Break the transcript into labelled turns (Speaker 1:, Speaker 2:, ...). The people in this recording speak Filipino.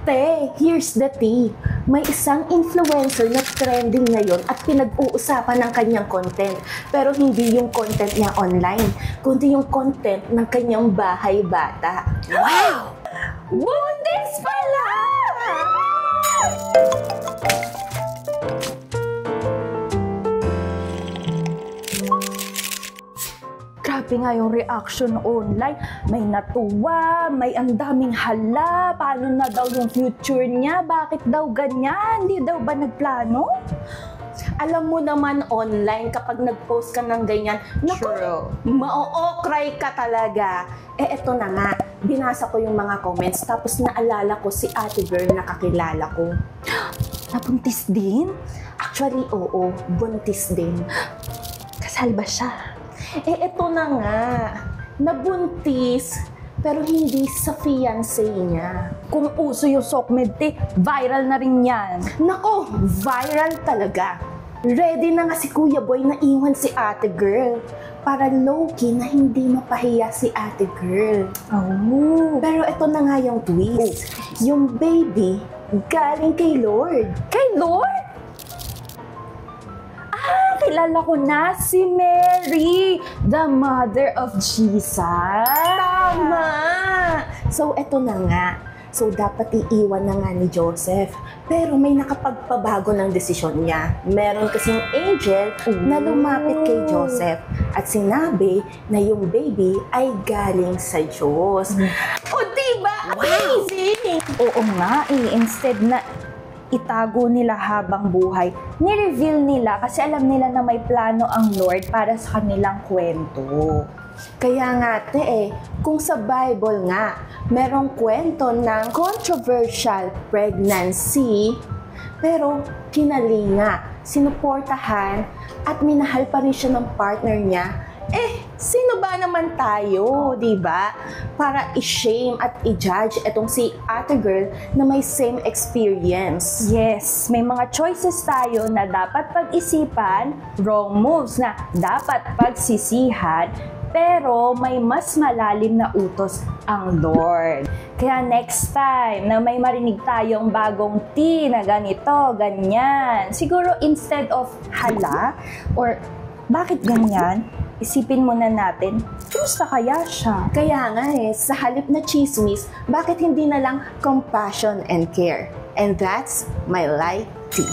Speaker 1: Te, here's the tea. May isang influencer na trending ngayon at pinag-uusapan ng kanyang content. Pero hindi yung content niya online, kundi yung content ng kanyang bahay bata. Wow! Buntis pala! Grabe nga yung reaction online. May natuwa, may ang daming hala. Paano na daw yung future niya? Bakit daw ganyan? Hindi daw ba nagplano? Alam mo naman online kapag nag-post ka ng ganyan, naku, ma-o-cry ka talaga. Eto na nga, binasa ko yung mga comments tapos naalala ko si ate girl na kakilala ko. Nabuntis din? Actually, oo, buntis din. Kasal ba siya? Eto na nga, nabuntis, pero hindi sa fiancé niya. Kung uso yung Sokmed, viral na rin yan. Nako, viral talaga. Ready na nga si Kuya Boy na iwan si ate girl para low-key na hindi mapahiya si ate girl. Oh. Pero eto na nga yung twist. Yung baby galing kay Lord. Kay Lord? Kilala ko na si Mary, the mother of Jesus. Tama! So, eto na nga. So, dapat iiwan na nga ni Joseph. Pero may nakapagpabago ng desisyon niya. Meron kasing angel na lumapit kay Joseph at sinabi na yung baby ay galing sa Diyos. O, diba? Amazing! Oo nga, instead na itago nila habang buhay, ni-reveal nila kasi alam nila na may plano ang Lord para sa kanilang kwento. Kaya nga kung sa Bible nga, merong kwento ng controversial pregnancy, pero kinalinga, sinuportahan, at minahal pa rin siya ng partner niya, sino ba naman tayo, di ba? Para i-shame at i-judge etong si ate girl na may same experience. Yes, may mga choices tayo na dapat pag-isipan, wrong moves na dapat pagsisihan, pero may mas malalim na utos ang Lord. Kaya next time na may marinig tayong bagong tea na ganito, ganyan, siguro instead of hala or bakit ganyan, isipin muna natin, kumusta kaya siya? Kaya nga sa halip na chismis, bakit hindi na lang compassion and care? And that's my light tea.